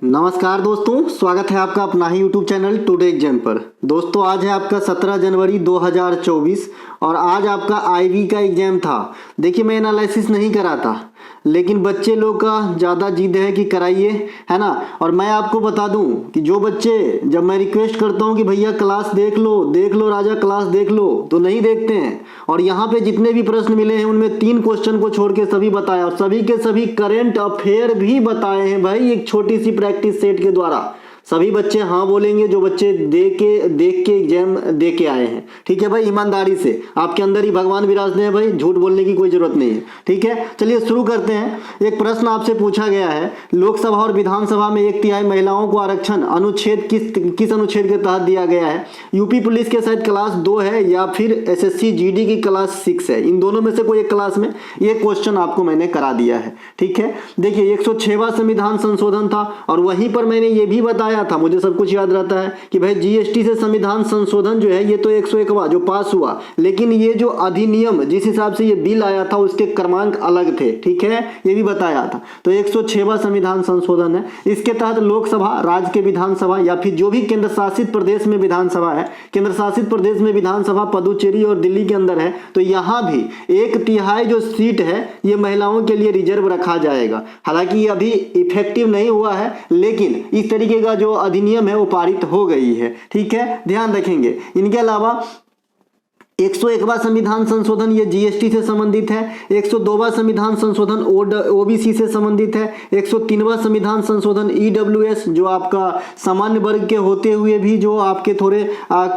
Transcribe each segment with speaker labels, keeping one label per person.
Speaker 1: नमस्कार दोस्तों, स्वागत है आपका अपना ही यूट्यूब चैनल टुडे एग्जाम पर। दोस्तों आज है आपका 17 जनवरी 2024 और आज आपका आईवी का एग्ज़ाम था। देखिए मैं एनालिसिस नहीं करा था, लेकिन बच्चे लोग का ज़्यादा जिद है कि कराइए, है ना। और मैं आपको बता दूं कि जो बच्चे, जब मैं रिक्वेस्ट करता हूं कि भैया क्लास देख लो राजा क्लास देख लो, तो नहीं देखते हैं। और यहाँ पे जितने भी प्रश्न मिले हैं उनमें 3 क्वेश्चन को छोड़ के सभी बताया, और सभी के सभी करेंट अफेयर भी बताए हैं भाई, एक छोटी सी प्रैक्टिस सेट के द्वारा। सभी बच्चे हाँ बोलेंगे जो बच्चे देख के एग्जाम दे के आए हैं। ठीक है भाई, ईमानदारी से, आपके अंदर ही भगवान विराजते हैं भाई, झूठ बोलने की कोई जरूरत नहीं है। ठीक है, चलिए शुरू करते हैं। एक प्रश्न आपसे पूछा गया है, लोकसभा और विधानसभा में 1/3 महिलाओं को आरक्षण अनुच्छेद किस अनुच्छेद के तहत दिया गया है। यूपी पुलिस के शायद क्लास 2 है या फिर एसएससी जीडी की क्लास 6 है, इन दोनों में से कोई एक क्लास में ये क्वेश्चन आपको मैंने करा दिया है। ठीक है, देखिए 106वां संविधान संशोधन था, और वहीं पर मैंने ये भी बताया था, मुझे सब कुछ याद रहता है कि भाई जीएसटी से संविधान संशोधन जो है ये तो 101वां जो पास हुआ, लेकिन ये जो अधिनियम जिस हिसाब से ये बिल आया था उसके क्रमांक अलग थे। ठीक है, ये भी बताया था। तो 106वां संविधान संशोधन है, इसके तहत लोकसभा, राज्य के विधानसभा या फिर जो भी केंद्र शासित प्रदेश में विधानसभा है, केंद्र शासित प्रदेश में विधानसभा पुदुचेरी और दिल्ली के अंदर है, तो यहाँ भी 1/3 जो सीट है ये महिलाओं के लिए रिजर्व रखा जाएगा। हालांकि ये अभी इफेक्टिव नहीं हुआ है, लेकिन इस तरीके का जो अधिनियम है वो पारित हो गई है। ठीक है, ध्यान रखेंगे। इनके अलावा 101वां संविधान संशोधन ये जीएसटी से संबंधित है, 102वां संविधान संशोधन ओबीसी से संबंधित है, 103वां संविधान संशोधन ईडब्ल्यूएस जो आपका सामान्य वर्ग के होते हुए भी जो आपके थोड़े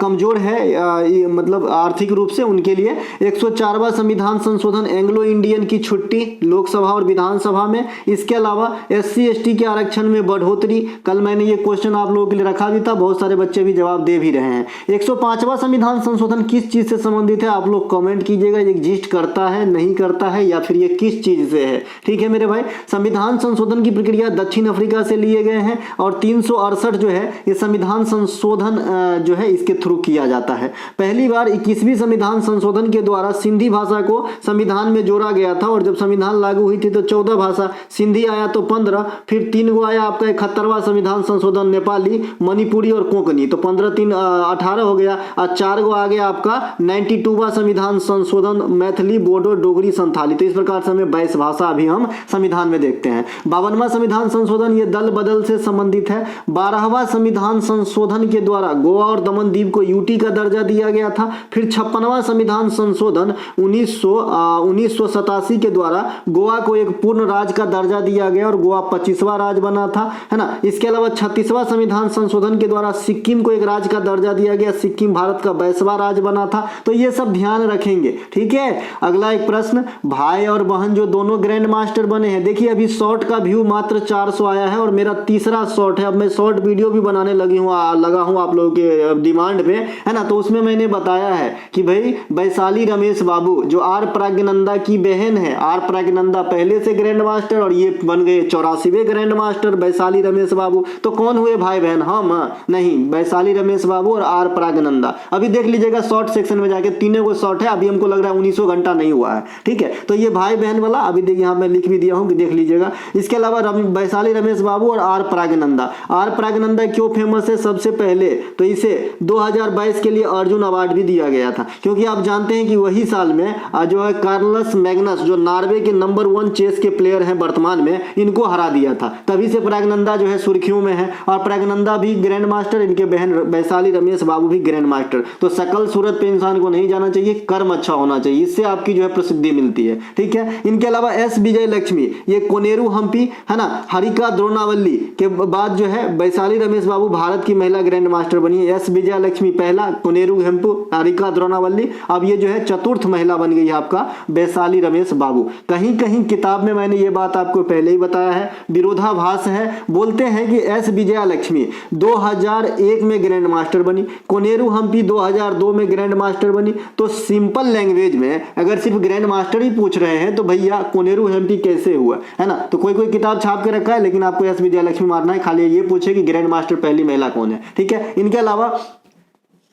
Speaker 1: कमजोर है मतलब आर्थिक रूप से, उनके लिए 104वां संविधान संशोधन एंग्लो इंडियन की छुट्टी लोकसभा और विधानसभा में। इसके अलावा SC ST के आरक्षण में बढ़ोतरी, कल मैंने ये क्वेश्चन आप लोगों के लिए रखा भी था, बहुत सारे बच्चे भी जवाब दे भी रहे हैं। 105वां संविधान संशोधन किस चीज से संबंधित है, आप लोग कमेंट कीजिएगा, एग्जिस्ट करता है, नहीं करता है, या फिर ये किस चीज से है। ठीक है मेरे भाई, संविधान संशोधन की प्रक्रिया दक्षिण अफ्रीका से लिए गए हैं, और 368 जो है ये संविधान संशोधन जो है इसके थ्रू किया जाता है। पहली बार 21वीं संविधान संशोधन के द्वारा सिंधी भाषा को संविधान में जोड़ा गया था, और जब संविधान लागू हुई थी तो 14 भाषा, सिंधी आया तो 15, फिर 3 गो आया आपका 71वां संविधान संशोधन नेपाली, मणिपुरी और कोंकणी, तो 15 3 18 हो गया, और 4 गो आ गया आपका 92वां संविधान संशोधन मैथिली, बोडो, डोगरी, संथाली। तो इस प्रकार से हमें 22 भाषा अभी हम संविधान में देखते हैं। 52वां संविधान संशोधन ये दल बदल से संबंधित है। 12वां संविधान संशोधन के द्वारा गोवा और दमन दीव को यूटी का दर्जा दिया गया था। फिर 56वां संविधान संशोधन 1987 के द्वारा गोवा को एक पूर्ण राज्य का दर्जा दिया गया, और गोवा 25वां राज्य बना था, है ना। इसके अलावा 36वां संविधान संशोधन के द्वारा सिक्किम को एक राज्य का दर्जा दिया गया, सिक्किम भारत का 22वां राज्य बना था। तो ये सब ध्यान रखेंगे। ठीक है, अगला एक प्रश्न, भाई और बहन जो दोनों ग्रैंड मास्टर बने हैं, देखिए अभी शॉर्ट का व्यू मात्र 400 आया है, और मेरा तीसरा शॉर्ट है। अब मैं शॉर्ट वीडियो भी बनाने लगा हूं आप लोगों के डिमांड पे, है ना। तो उसमें मैंने बताया है कि भाई वैशाली रमेश बाबू जो आर प्रज्ञनंदा की बहन है, आर प्रज्ञनंदा पहले से ग्रैंड मास्टर, और ये बन गए 84वें ग्रैंड मास्टर वैशाली रमेश बाबू। तो कौन हुए भाई बहन, हम नहीं, वैशाली रमेश बाबू और आर प्रज्ञनंदा। अभी देख लीजिएगा शॉर्ट सेक्शन में जाके, तीनों को शॉर्ट है, अभी हमको लग रहा है 1900 घंटा नहीं हुआ है। ठीक है, तो ये भाई बहन वाला अभी देखिए यहाँ मैं लिख भी दिया हूँ कि देख लीजिएगा। इसके अलावा वैशाली रमेश बाबू और आर प्रज्ञनंदा। आर प्रज्ञनंदा क्यों फेमस है, सबसे पहले तो इसे 2022 के लिए अर्जुन अवार्ड भी दिया गया था, क्योंकि आप जानते हैं कि वही साल में जो है कार्लस मैग्नस जो नॉर्वे के नंबर 1 चेस के प्लेयर हैं वर्तमान में, इनको हरा दिया था। तभी से प्रज्ञनंदा जो है सुर्खियों में है, और प्रज्ञनंदा भी ग्रैंड मास्टर, इनके बहन वैशाली रमेश बाबू भी ग्रैंड मास्टर। तो सकल सूरत पे इंसान को नहीं जाना चाहिए, कर्म अच्छा होना चाहिए, इससे आपकी जो है प्रसिद्धि मिलती है। ठीक है, इनके अलावा एस विजय लक्ष्मी, ये कोनेरू हम्पी, है ना, हरिका द्रोणावल्ली के बाद जो है वैशाली रमेश बाबू भारत की महिला ग्रैंड मास्टर बनी है। एस विजय लक्ष्मी पहला, कोनेरू हम्पी, हरिका द्रोणावल्ली, अब ये जो है चतुर्थ महिला बन गई है आपका वैशाली रमेश बाबू। कहीं कहीं किताब में मैंने ये बात आपको पहले ही बताया है, विरोधाभास है। बोलते हैं कि एस विजया लक्ष्मी 2001 में ग्रैंड मास्टर बनी, कोनेरू हम्पी 2002 में ग्रैंड मास्टर बनी। तो सिंपल लैंग्वेज में अगर सिर्फ ग्रैंड मास्टर ही पूछ रहे हैं तो भैया कोनेरू हम्पी कैसे हुआ, है ना। तो कोई किताब छाप के रखा है, लेकिन आपको एस विजया लक्ष्मी मारना है, खाली ये पूछे कि ग्रैंड मास्टर पहली महिला कौन है। ठीक है, इनके अलावा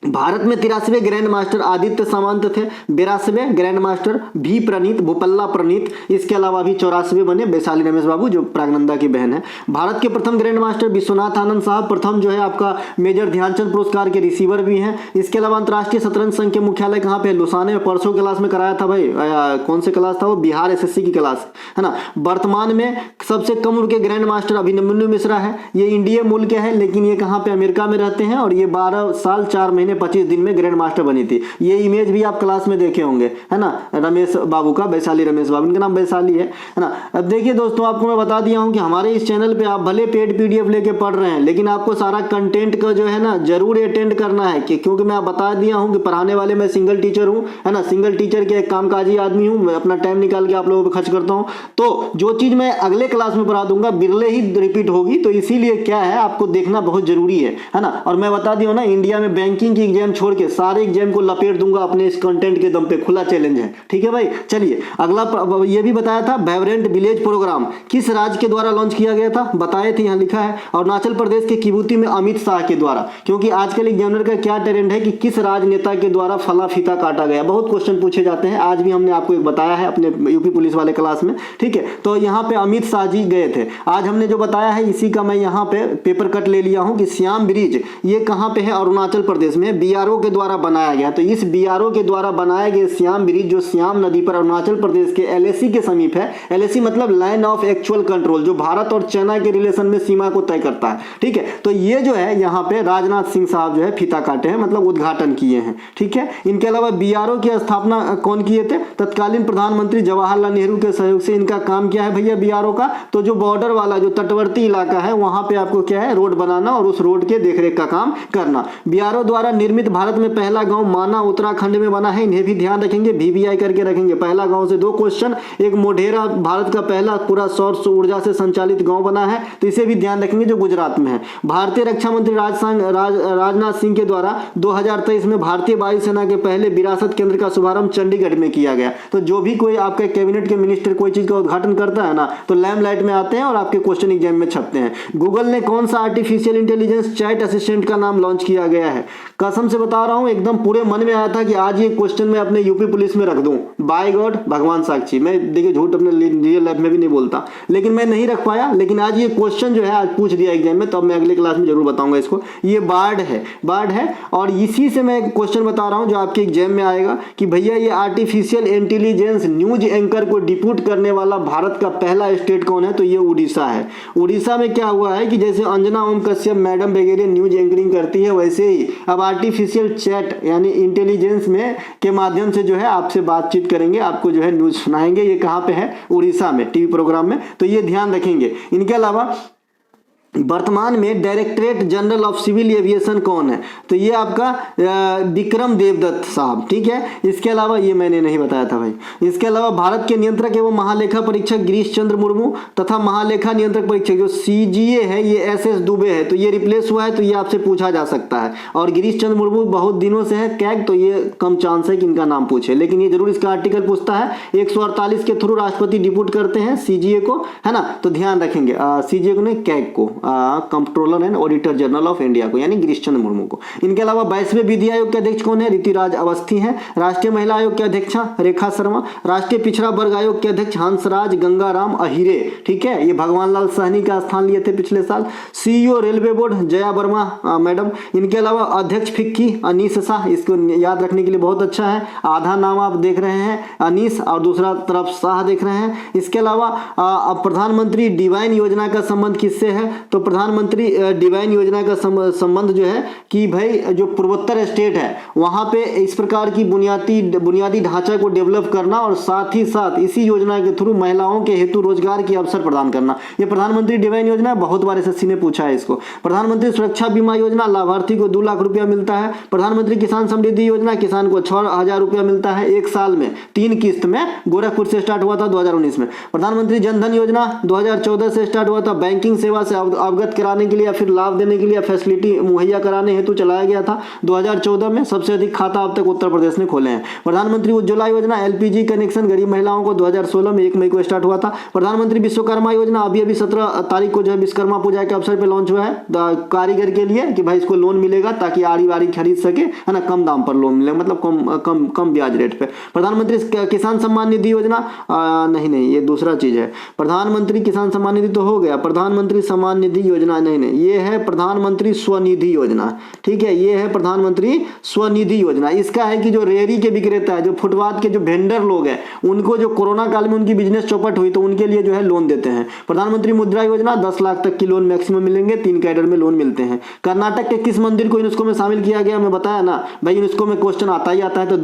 Speaker 1: भारत में 83वें ग्रैंड मास्टर आदित्य सामंत थे, 82वें ग्रैंड मास्टर भी प्रणीत, भूपल्ला प्रणीत, इसके अलावा भी 84वें बने वैशाली रमेश बाबू जो प्रागनंदा की बहन है। भारत के प्रथम ग्रैंड मास्टर विश्वनाथ आनंद साहब प्रथम जो है आपका मेजर ध्यानचंद पुरस्कार के रिसीवर भी हैं। इसके अलावा अंतर्राष्ट्रीय शतरंज संघ के मुख्यालय कहाँ पे? लुसाने में। परसों क्लास में कराया था भाई, कौन से क्लास था वो? बिहार एसएससी की क्लास है ना। वर्तमान में सबसे कम उम्र के ग्रैंड मास्टर अभिमन्यु मिश्रा है। ये इंडिया मूल के हैं लेकिन ये कहाँ पे? अमेरिका में रहते हैं और ये 12 साल 4 महीने 25 दिन में ग्रैंड मास्टर बनी थी। ये इमेज भी आप क्लास में देखे होंगे है ना, रमेश बाबू का, वैशाली रमेश बाबू, इनका नाम वैशाली है ना। अब देखिए दोस्तों, आपको मैं बता दिया हूं कि हमारे इस चैनल पे आप भले पेड पीडीएफ लेके पढ़ रहे हैं लेकिन आपको सारा कंटेंट का जो है ना जरूर अटेंड करना है क्योंकि मैं बता दिया हूं कि पढ़ाने वाले मैं सिंगल टीचर हूं है ना, सिंगल टीचर के एक कामकाजी आदमी हूं, मैं अपना टाइम निकाल के आप लोगों पर खर्च करता हूं। तो जो चीज मैं अगले क्लास में पढ़ा दूंगा बिरले ही रिपीट होगी, तो इसीलिए क्या है आपको देखना बहुत जरूरी है ना। और मैं बता दिया ना, इंडिया में बैंकिंग की एग्जाम छोड़ के सारे एग्जाम को लपेट दूंगा अपने इस कंटेंट के दम पे, खुला चैलेंज है, ठीक है भाई। चलिए अगला ये भी बताया था, वाइब्रेंट विलेज प्रोग्राम किस राज्य के द्वारा लॉन्च किया गया था? बताए थे, यहाँ लिखा है। अरुणाचल प्रदेश के किबूती में अमित शाह के द्वारा, क्योंकि आजकल एग्जामिनर का क्या ट्रेंड है कि किस राजनेता के द्वारा फला फीता काटा गया, बहुत क्वेश्चन पूछे जाते हैं। आज भी हमने आपको एक बताया है अपने यूपी पुलिस वाले क्लास में, ठीक है। तो यहाँ पे अमित शाह जी गए थे। आज हमने जो बताया है इसी का मैं यहाँ पे पेपर कट ले लिया हूँ कि श्याम ब्रिज ये कहाँ पे है? अरुणाचल प्रदेश में, बीआरओ के द्वारा बनाया गया। तो इस बीआरओ के द्वारा बनाए गए श्याम ब्रिज जो श्याम नदी पर अरुणाचल प्रदेश के एलएसी के समीप है, एलएसी मतलब लाइन ऑफ एक्चुअल कंट्रोल, जो भारत और चाइना के रिलेशन में सीमा को तय करता है, ठीक है। तो ये जो है यहाँ पे राजनाथ सिंह साहब जो है फीता काटे हैं, मतलब उद्घाटन किए हैं, ठीक है। इनके अलावा बीआरओ की स्थापना कौन किए थे? तत्कालीन प्रधानमंत्री जवाहरलाल नेहरू के सहयोग से। इनका काम क्या है भैया बीआरओ का? तो जो बॉर्डर वाला जो तटवर्ती इलाका है वहां पे आपको क्या है? रोड बनाना और उस रोड के देखरेख का काम करना। बीआरओ द्वारा निर्मित भारत में पहला गांव माना उत्तराखंड में बना है, इन्हें भी ध्यान रखेंगे, VVI करके रखेंगे। पहला गांव से 2 क्वेश्चन। एक मोढेरा भारत का पहला पूरा सौर ऊर्जा से संचालित गांव बना है, तो इसे भी ध्यान रखेंगे जो गुजरात में है। भारतीय रक्षा मंत्री राजनाथ सिंह के द्वारा 2023 में भारतीय वायुसेना के पहले विरासत केंद्र का शुभारंभ चंडीगढ़ में किया गया। तो जो भी कोई आपके कैबिनेट के मिनिस्टर कोई चीज का उद्घाटन करता है ना, तो लैम्पलाइट में आते हैं और आपके क्वेश्चन एग्जाम में छपते हैं। गूगल ने कौन सा आर्टिफिशियल इंटेलिजेंस चैट असिस्टेंट का नाम लॉन्च किया गया है? कसम से बता रहा हूं, एकदम पूरे मन में आया था कि आज ये क्वेश्चन मैं अपने यूपी पुलिस में रख दूं। बाय गॉड, भगवान साक्षी, मैं देखिए झूठ अपने रियल लाइफ में भी नहीं बोलता, लेकिन मैं नहीं रख पाया। लेकिन आज ये क्वेश्चन जो है आज पूछ दिया एग्जाम में, तो मैं अगले क्लास में जरूर बताऊंगा इसको। ये बार्ड है और इसी से मैं क्वेश्चन बता रहा हूं जो आपके एग्जाम में आएगा कि भैया ये आर्टिफिशियल इंटेलिजेंस न्यूज एंकर को डिप्यूट करने वाला भारत का पहला स्टेट कौन है? तो ये उड़ीसा है। उड़ीसा में क्या हुआ है कि जैसे अंजना ओम कश्यप मैडम वगैरह न्यूज एंकरिंग करती है, वैसे ही अब आर्टिफिशियल चैट यानी इंटेलिजेंस में के माध्यम से जो है आपसे बातचीत करेंगे, आपको जो है न्यूज सुनाएंगे। ये कहाँ पे है? उड़ीसा में, टीवी प्रोग्राम में। तो ये ध्यान रखेंगे। इनके अलावा वर्तमान में directorate general of civil aviation कौन है? तो ये आपका विक्रम देवदत्त साहब, ठीक है। इसके अलावा ये मैंने नहीं बताया था भाई। इसके अलावा भारत के नियंत्रक एवं महालेखा परीक्षक गिरीश चंद्र मुर्मू तथा महालेखा नियंत्रक परीक्षक जो CGA है ये SS दुबे है, तो ये रिप्लेस हुआ है, तो ये आपसे पूछा जा सकता है। और गिरीश चंद्र मुर्मू बहुत दिनों से है कैग, तो ये कम चांस है कि इनका नाम पूछे, लेकिन ये जरूर इसका आर्टिकल पूछता है। 148 के थ्रू राष्ट्रपति डिप्यूट करते हैं CGA को, है ना, तो ध्यान रखेंगे। CGA को नहीं, कैग को, controller and auditor general of India को, यानी गिरीश चंद्र मुर्मू को। इनके अलावा 22वें विधि आयोग के अध्यक्ष कौन है? ऋतुराज अवस्थी हैं। राष्ट्रीय महिला आयोग के अध्यक्ष रेखा शर्मा। राष्ट्रीय पिछड़ा वर्ग आयोग के अध्यक्ष हंसराज गंगाराम अहिरे, ठीक है। ये भगवान लाल साहनी का स्थान लिए थे पिछले साल। CEO railway board Jaya Verma madam. इनके अलावा अध्यक्ष फिक्की अनीस शाह, इसको याद रखने के लिए बहुत अच्छा है। आधा नाम आप देख रहे हैं अनीस और दूसरा तरफ शाह देख रहे हैं। इसके अलावा प्रधानमंत्री डिवाइन योजना का संबंध किससे है? तो प्रधानमंत्री डिवाइन योजना का संबंध जो है कि भाई जो पूर्वोत्तर स्टेट है वहां पे इस प्रकार की बुनियादी ढांचा को डेवलप करना और साथ ही साथ इसी योजना के थ्रू महिलाओं के हेतु रोजगार के अवसर प्रदान करना। ये प्रधानमंत्री डिवाइन योजना बहुत बार SSC ने पूछा है इसको। प्रधानमंत्री सुरक्षा बीमा योजना, लाभार्थी को 2 लाख रुपया मिलता है। प्रधानमंत्री किसान समृद्धि योजना, किसान को 6,000 रुपया मिलता है 1 साल में, 3 किस्त में। गोरखपुर से स्टार्ट हुआ था 2019 में। प्रधानमंत्री जनधन योजना 2014 से स्टार्ट हुआ था। बैंकिंग सेवा से अवगत कराने के लिए या फिर लाभ देने के लिए या फैसिलिटी मुहैया कराने हेतु चलाया गया था। 2014 में सबसे अधिक खाता अब तक उत्तर प्रदेश ने खोले हैं। प्रधानमंत्री उज्ज्वला योजना एलपीजी कनेक्शन गरीब महिलाओं को 2016 में 1 मई को स्टार्ट हुआ था। प्रधानमंत्री विश्वकर्मा योजना अभी 17 तारीख को जो है विश्वकर्मा पूजा के अवसर पर लॉन्च हुआ है कारीगर के लिए कि भाई इसको लोन मिलेगा ताकि आड़ी बाड़ी खरीद सके, है ना, कम दाम पर लोन मिलेगा, मतलब कम ब्याज रेट पे। प्रधानमंत्री किसान सम्मान निधि योजना नहीं ये दूसरा चीज है। प्रधानमंत्री किसान सम्मान निधि तो हो गया, प्रधानमंत्री सम्मान निधि योजना नहीं ये है प्रधानमंत्री स्वनिधि योजना। ठीक है, ये है प्रधानमंत्री स्वनिधि योजना। इसका है कि जो रेहड़ी के विक्रेता है, जो फुटपाथ के जो वेंडर लोग हैं, उनको जो कोरोना काल में उनकी बिजनेस चौपट हुई तो उनके लिए जो है लोन देते हैं। प्रधानमंत्री मुद्रा योजना 10 लाख तक की लोन मैक्सिमम मिलेंगे, 3 कैडर में लोन मिलते हैं। कर्नाटक के किस मंदिर को यूनेस्को में शामिल किया गया, मैं बताया ना भाई, यूनेस्को में क्वेश्चन आता ही आता है। तो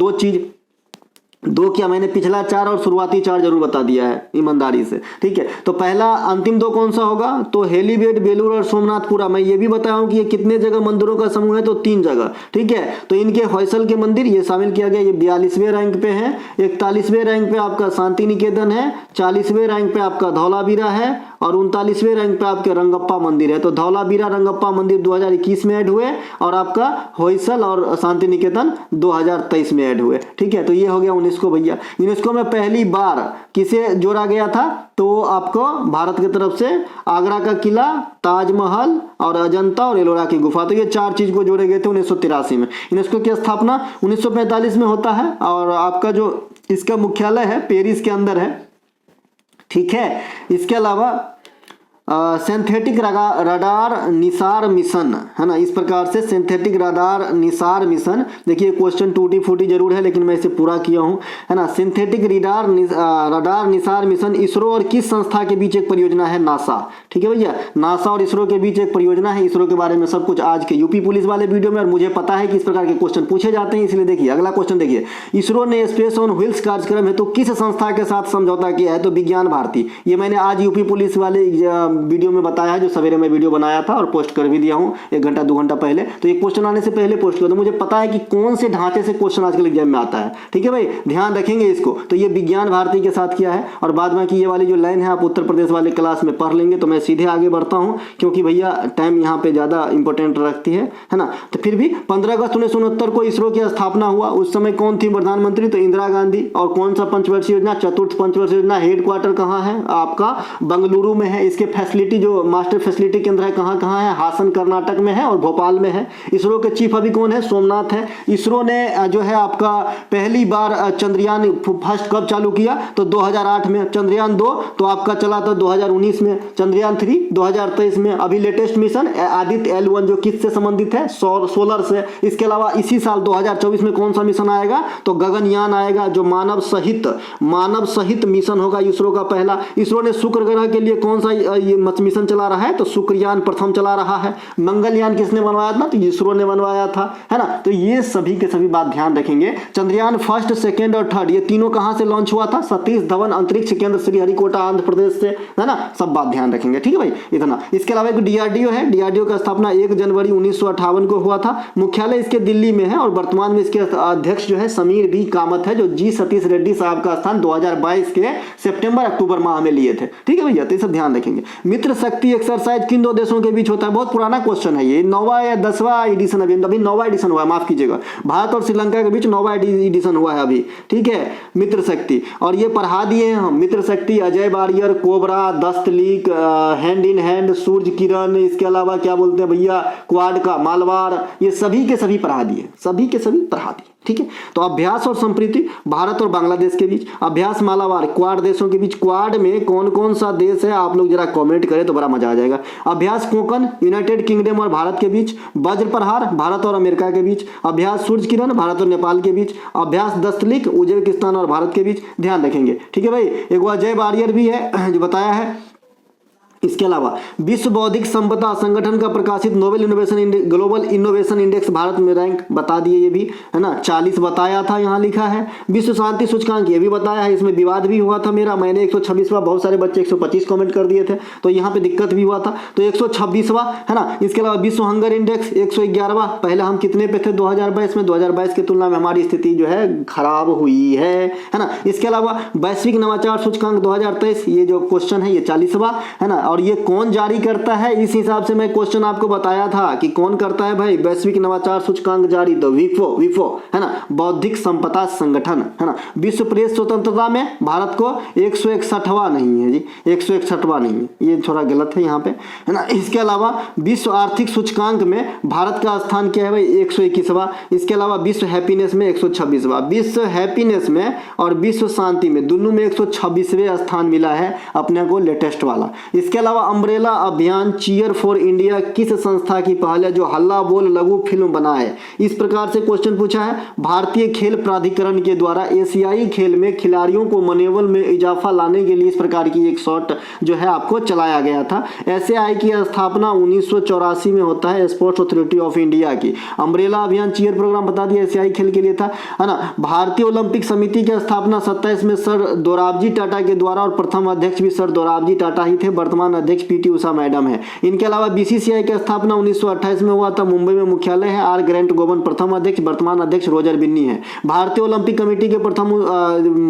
Speaker 1: दो क्या मैंने पिछला 4 और शुरुआती 4 जरूर बता दिया है ईमानदारी से। ठीक है, तो पहला अंतिम 2 कौन सा होगा, तो हेलीबेड बेलूर और सोमनाथपुरा। मैं ये भी बताया हूं कि ये कितने जगह मंदिरों का समूह है, तो 3 जगह। ठीक है, तो इनके होयसल के मंदिर ये शामिल किया गया, ये 42वें रैंक पे है। 41वें रैंक पे आपका शांति निकेतन है, 40वें रैंक पे आपका धौलावीरा है और 39वें रैंक पे आपके रंगप्पा मंदिर है। तो धौलावीरा रंगप्पा मंदिर 2021 में ऐड हुए और आपका होयसल और शांति निकेतन 2023 में ऐड हुए। ठीक है, तो ये हो गया यूनेस्को भैया। यूनेस्को में पहली बार किसे जोड़ा गया था, तो आपको भारत की तरफ से आगरा का किला, ताजमहल और अजंता और एलोरा की गुफा, तो ये 4 चीज को जोड़े गए थे 1983 में। यूनेस्को की स्थापना 1945 में होता है और आपका जो इसका मुख्यालय है पेरिस के अंदर है। ठीक है, इसके अलावा सिंथेटिक रडार निसार मिशन, है ना, इस प्रकार से सिंथेटिक रडार निसार मिशन। देखिए क्वेश्चन टूटी फूटी जरूर है लेकिन मैं इसे पूरा किया हूं, है ना। Synthetic radar Nisar mission ISRO और किस संस्था के बीच एक परियोजना है, नासा। ठीक है भैया, नासा और इसरो के बीच एक परियोजना है। इसरो के बारे में सब कुछ आज के यूपी पुलिस वाले वीडियो में, और मुझे पता है कि इस प्रकार के क्वेश्चन पूछे जाते हैं, इसलिए देखिए अगला क्वेश्चन देखिए। इसरो ने स्पेस ऑन व्हील्स कार्यक्रम है तो किस संस्था के साथ समझौता किया है, तो विज्ञान भारती। ये मैंने आज यूपी पुलिस वाले वीडियो में बताया है, जो सवेरे में वीडियो बनाया था और पोस्ट कर भी दिया हूं 1 घंटा 2 घंटा पहले। तो ये क्वेश्चन आने से पहले पोस्ट किया, तो मुझे पता है कि कौन से ढांचे से क्वेश्चन आजकल एग्जाम में आता है। ठीक है भाई, ध्यान रखेंगे इसको। तो ये विज्ञान भारती के साथ किया है और बाद में कि ये वाली जो लाइन है आप उत्तर प्रदेश वाले क्लास में पढ़ लेंगे। तो मैं सीधे आगे बढ़ता हूं क्योंकि भैया टाइम यहाँ पे ज्यादा इंपॉर्टेंट रखती है ना। तो फिर भी 15 अगस्त 1969 को इसरो की स्थापना हुआ। उस समय कौन थी प्रधानमंत्री, तो इंदिरा गांधी। और कौन सा पंचवर्षीय योजना, चतुर्थ पंचवर्षीय योजना। हेडक्वार्टर कहाँ है, आपका बेंगलुरु में है। इसके फैसिलिटी जो मास्टर फैसिलिटी केंद्र है कहाँ कहाँ है, हासन कर्नाटक में है और भोपाल में है। इसरो के चीफ अभी कौन है, सोमनाथ है। इसरो ने जो है आपका पहली बार चंद्रयान फर्स्ट कब चालू किया, तो 2008 में। चंद्रयान 2 तो आपका चला था 2019 में। चंद्रयान 3 2023 में। अभी लेटेस्ट मिशन आदित्य L1 जो किससे संबंधित है, सोलर से। इसके अलावा इसी साल 2024 में कौन सा मिशन आएगा, तो गगनयान आएगा, जो मानव सहित मिशन होगा इसरो का पहला। इसरो ने शुक्र ग्रह के लिए कौन सा मिशन चला रहा है, तो शुक्रयान प्रथम चला रहा है। मंगलयान किसने बनवाया था, तो इसरो ने बनवाया था, है ना। तो ये सभी के सभी बात ध्यान रखेंगे। चंद्रयान फर्स्ट, सेकंड और थर्ड ये तीनों कहां से लॉन्च हुआ था, सतीश धवन अंतरिक्ष केंद्र श्रीहरिकोटा आंध्र प्रदेश से, है ना। सब बात ध्यान रखेंगे, ठीक है भाई, इतना। इसके अलावा एक डीआरडीओ है। डीआरडीओ का स्थापना 1 जनवरी 1958 को हुआ था। मुख्यालय इसके दिल्ली में है और वर्तमान में इसके अध्यक्ष जो है समीर बी कामत है, जो जी सतीश रेड्डी साहब का स्थान 2022 के सितंबर अक्टूबर माह में लिए थे। ठीक है भैया, तो ये सब ध्यान रखेंगे। मित्र शक्ति एक्सरसाइज किन 2 देशों के बीच होता है, बहुत पुराना क्वेश्चन है ये, 9वां या 10वां एडिशन अभी 9वां एडिशन हुआ है, माफ कीजिएगा। भारत और श्रीलंका के बीच 9वां एडिशन हुआ है अभी। ठीक है, मित्र शक्ति, और ये पढ़ा दिए हैं हम। मित्र शक्ति, अजय वारियर, कोबरा, दस्त लीग, हैंड इन हैंड, सूरज किरण, इसके अलावा क्या बोलते हैं भैया, क्वाड का मालवार, ये सभी के सभी पढ़ा दिए, सभी के सभी पढ़ा दिए। ठीक है, तो अभ्यास और संप्रीति भारत और बांग्लादेश के बीच, अभ्यास मालाबार क्वाड देशों के बीच। क्वाड में कौन कौन सा देश है, आप लोग जरा कमेंट करें तो बड़ा मजा आ जाएगा। अभ्यास कोंकण यूनाइटेड किंगडम और भारत के बीच। वज्र प्रहार भारत और अमेरिका के बीच। अभ्यास सूरज किरण भारत और नेपाल के बीच। अभ्यास दस्तलीक उज्बेकिस्तान और भारत के बीच। ध्यान रखेंगे, ठीक है भाई। एक अजय वारियर भी है जो बताया है। इसके अलावा विश्व बौद्धिक संपदा संगठन का प्रकाशित Nobel innovation global innovation index Bharat में रैंक बता दिए, ये भी है ना। 40 बताया था, यहाँ लिखा है। विश्व शांति सूचकांक ये भी बताया है, इसमें विवाद भी हुआ था मेरा, मैंने 126वां, बहुत सारे बच्चे 125 कमेंट कर दिए थे, तो यहाँ पे दिक्कत भी हुआ था, तो 126वां है ना। इसके अलावा विश्व हंगर इंडेक्स 111वां, पहले हम कितने पे थे 2022 में, 2022 की तुलना में हमारी स्थिति जो है खराब हुई है ना। इसके अलावा वैश्विक नवाचार सूचकांक 2023, ये जो क्वेश्चन है ये 40वां है ना। और ये कौन जारी करता है, इस हिसाब से मैं क्वेश्चन आपको बताया था कि कौन करता है भाई, वैश्विक नवाचार सूचकांक जारी तो विफो है ना, बौद्धिक संपदा संगठन है ना। विश्व प्रेस स्वतंत्रता में भारत को 161वां नहीं है जी, 161वां नहीं है, ये थोड़ा गलत है यहाँ पे है ना। इसके अलावा विश्व आर्थिक सूचकांक में भारत का स्थान क्या है भाई, 121वां। इसके अलावा विश्व हैप्पीनेस में 126वां, विश्व हैप्पीनेस में और विश्व शांति में दोनों में 126वें स्थान मिला है अपने को, लेटेस्ट वाला। इसके अलावा अम्ब्रेला अभियान चीयर फॉर इंडिया किस संस्था की पहल है जो हल्ला बोल लघु फिल्म बनाए, इस प्रकार से क्वेश्चन पूछा है। भारतीय खेल प्राधिकरण के द्वारा एशियाई खेल में खिलाड़ियों को मनोबल में इजाफा लाने के लिए इस प्रकार की एक शॉट जो है आपको चलाया गया था। एसएआई की स्थापना 1984 में होता है, स्पोर्ट्स अथॉरिटी ऑफ इंडिया की। अम्ब्रेला अभियान चीयर प्रोग्राम बता दिया एशियाई खेल के लिए था, है ना। भारतीय ओलंपिक समिति की स्थापना 27 में सर दोराबजी टाटा के द्वारा, और प्रथम अध्यक्ष भी सर दोराबजी टाटा ही थे, वर्तमान अध्यक्ष पीटी उषा मैडम है। इनके अलावा बीसीसीआई की स्थापना 1928 में हुआ था, मुंबई में मुख्यालय है। आर ग्रेंट गोवन प्रथम अध्यक्ष, वर्तमान अध्यक्ष रोजर बिन्नी है। भारतीय ओलंपिक कमेटी के प्रथम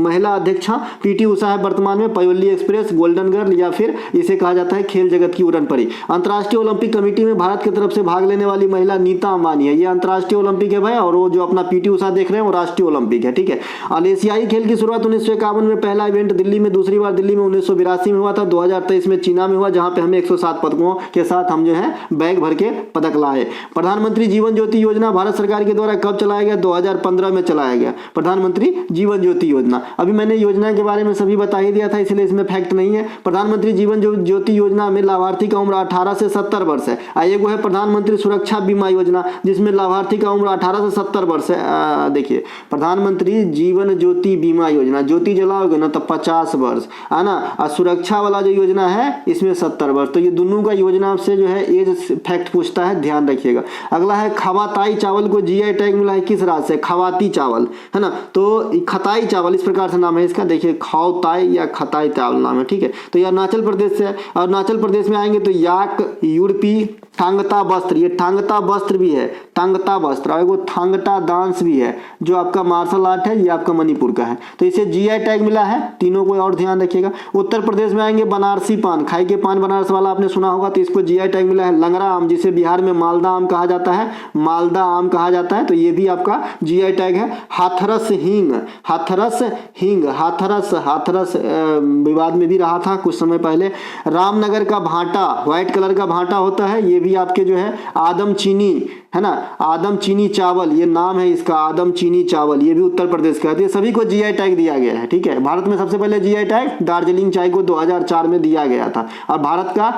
Speaker 1: महिला अध्यक्षा पीटी उषा है, वर्तमान में। पयोली एक्सप्रेस, गोल्डन गर्ल या फिर इसे कहा जाता है खेल जगत की उड़न परी। अंतर्राष्ट्रीय ओलंपिक कमेटी में भारत की तरफ से भाग लेने वाली महिला नीता अंबानी है, ये अंतर्राष्ट्रीय ओलंपिक है भाई, और वो जो अपना पीटी उषा देख रहे हैं वो राष्ट्रीय ओलंपिक है, ठीक है। और एशियाई खेल की शुरुआत 1951 में, पहला इवेंट दिल्ली में, दूसरी बार दिल्ली में 1982 में हुआ था, 2023 में चीना में हुआ, जहां पे हमें 107 पदकों के साथ हम जो है बैग भर के पदक लाए। प्रधानमंत्री जीवन ज्योति योजना भारत सरकार के द्वारा कब चलाया गया, 2015 में चलाया गया प्रधानमंत्री जीवन ज्योति योजना। अभी मैंने योजना के बारे में सभी बता ही दिया था, इसलिए इसमें फैक्ट नहीं है। प्रधानमंत्री जीवन ज्योति योजना में लाभार्थी का उम्र 18 से 70 वर्ष है। एक वो है प्रधानमंत्री सुरक्षा बीमा योजना, जिसमें लाभार्थी का उम्र 18 से 70 वर्ष है। देखिए प्रधानमंत्री जीवन ज्योति बीमा योजना, ज्योति जलाओगे ना तो 50 वर्ष है ना, और सुरक्षा वाला जो योजना है इसमें 70 वर्ष। तो ये दोनों का योजना से जो है एज फैक्ट पूछता है, ध्यान रखिएगा। अगला है खवाताई चावल को जीआई टैग मिला है किस राज्य से, खवाती चावल है ना, तो खताई चावल इस प्रकार से नाम है इसका, देखिए खावताई या खताई चावल नाम है, ठीक है। तो ये अरुणाचल प्रदेश से है। अरुणाचल प्रदेश में आएंगे तो याक यूरोपी थांगता वस्त्र, ये थांगता वस्त्र भी है, थांगता वस्त्र, और वो थांगटा डांस भी है जो आपका मार्शल आर्ट है, ये आपका मणिपुर का है, तो इसे जीआई टैग मिला है। तीनों को और ध्यान रखिएगा। उत्तर प्रदेश में आएंगे बनारसी पान, खाई के पान बनारस वाला आपने सुना होगा, तो इसको जीआई टैग मिला है। लंगड़ा आम, जिसे बिहार में मालदा आम कहा जाता है, मालदा आम कहा जाता है, तो ये भी आपका जीआई टैग है। हाथरस हींग, हाथरस हींग, हाथरस विवाद में भी रहा था कुछ समय पहले। रामनगर का भाटा, व्हाइट कलर का भाटा होता है, ये भी आपके जो है आदम चीनी है ना, आदम चीनी चावल ये नाम है इसका, आदम चीनी चावल, ये भी उत्तर प्रदेश का है। तो ये सभी को जीआई टैग दिया गया है, ठीक है। भारत में सबसे पहले जीआई टैग दार्जिलिंग चाय को 2004 में दिया गया था। और भारत का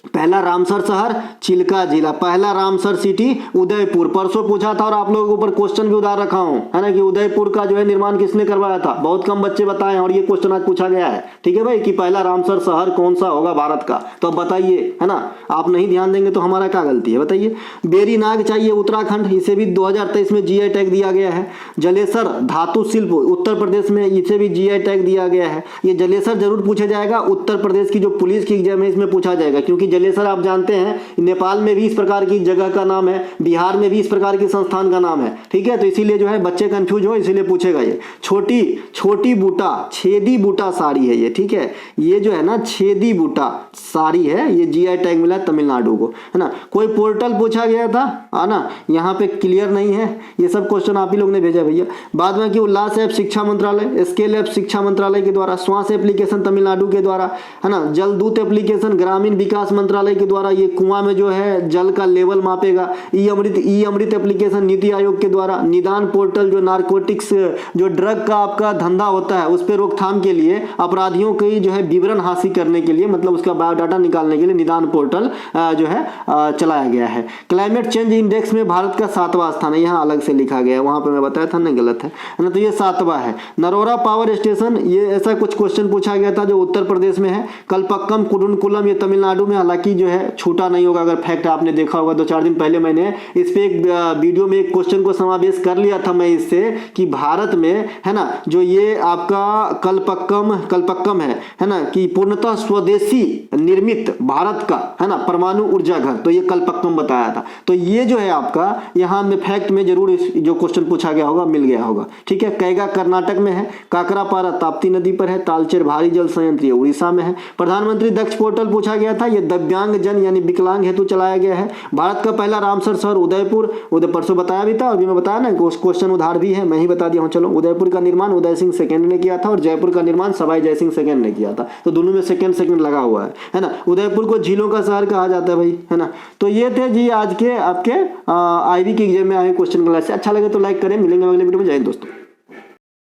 Speaker 1: पहला रामसर शहर चिल्का जिला, पहला रामसर सिटी उदयपुर, परसों पूछा था और आप लोगों के ऊपर क्वेश्चन भी उधार रखा हूं है ना, कि उदयपुर का जो है निर्माण किसने करवाया था, बहुत कम बच्चे बताए हैं और ये क्वेश्चन आज पूछा गया है, ठीक है भाई, कि पहला रामसर शहर कौन सा होगा भारत का, तो अब बताइए है ना। आप नहीं ध्यान देंगे तो हमारा क्या गलती है बताइए। बेरी नाग चाहिए उत्तराखंड, इसे भी 2023 में जीआई टैग दिया गया है। जलेसर धातु शिल्प उत्तर प्रदेश में, इसे भी जीआई टैग दिया गया है। ये जलेसर जरूर पूछा जाएगा, उत्तर प्रदेश की जो पुलिस की एग्जाम है इसमें पूछा जाएगा, क्योंकि जलेसर आप जानते हैं नेपाल में भी इस प्रकार की जगह का नाम है, बिहार में भी इस प्रकार के संस्थान का नाम है, ठीक है। तो इसीलिए जो है बच्चे कंफ्यूज हो, इसीलिए पूछेगा ये। छोटी बूटा, छेदी बूटा साड़ी है ये, ठीक है, ये जो है ना छेदी बूटा साड़ी है, ये जीआई टैग मिला तमिलनाडु को, है ना। कोई पोर्टल पूछा गया था है ना, यहाँ पे क्लियर नहीं है, ये सब क्वेश्चन आप ही लोग ने भेजा भैया। बाद में कि उल्लास ऐप शिक्षा मंत्रालय, स्केल ऐप शिक्षा मंत्रालय के द्वारा, श्वास एप्लीकेशन तमिलनाडु के द्वारा, है ना। जल दूत एप्लीकेशन ग्रामीण विकास मंत्रालय के द्वारा, ये कुआं में जो है जल का लेवल मापेगा। ई अमृत एप्लीकेशन नीति आयोग के द्वारा। निदान पोर्टल जो नारकोटिक्स जो ड्रग का आपका धंधा होता है उस पर रोकथाम के लिए, अपराधियों की जो है विवरण हासिल करने के लिए, मतलब उसका बायोडाटा निकालने के लिए निदान पोर्टल जो है चलाया गया है। क्लाइमेट चेंज इंडेक्स में भारत का 7वां स्थान है, यहाँ अलग से लिखा गया है, वहां पे मैं बताया था ना गलत है ना, तो ये 7वां है। नरोरा पावर स्टेशन, ये ऐसा कुछ क्वेश्चन पूछा गया था जो उत्तर प्रदेश में है। कलपक्कम कुडुनकुलम ये तमिलनाडु में, हालांकि जो है छूटा नहीं होगा। अगर फैक्ट आपने देखा होगा 2-4 दिन पहले मैंने इस पे एक वीडियो में एक क्वेश्चन को समावेश कर लिया था मैं इससे, कि भारत में है ना जो ये आपका कल्पक्कम है ना, कि पूर्णतः स्वदेशी निर्मित भारत का है ना परमाणु ऊर्जा घर, तो ये कल्पक्कम बताया था। तो ये जो है आपका यहाँ में फैक्ट में जरूर जो क्वेश्चन पूछा गया होगा मिल गया होगा। ठीक है, कैगा कर्नाटक में है, काकरापारा ताप्ती नदी पर है, तालचेर भारी जल संयंत्र ये उड़ीसा में है। प्रधानमंत्री दक्ष पोर्टल पूछा गया था, ये दिव्यांग जन यानी विकलांग हेतु चलाया गया है। भारत का पहला रामसर शहर उदयपुर परसों बताया भी था, अभी मैं बताया ना क्वेश्चन उधार भी है, मैं ही बता दिया हूँ। चलो, उदयपुर का निर्माण उदय सिंह सेकंड ने किया था और जयपुर का निर्माण सवाई जय सिंह सेकंड ने किया था, तो दोनों में सेकंड लगा हुआ है ना। उदयपुर को झीलों का शहर कहा जाता है भाई, है ना। तो ये थे जी आज के आपके आईवी के एग्जाम में आए क्वेश्चन क्लास से। अच्छा लगे तो लाइक करें, मिलेंगे अगले वीडियो में। जय हिंद दोस्तों।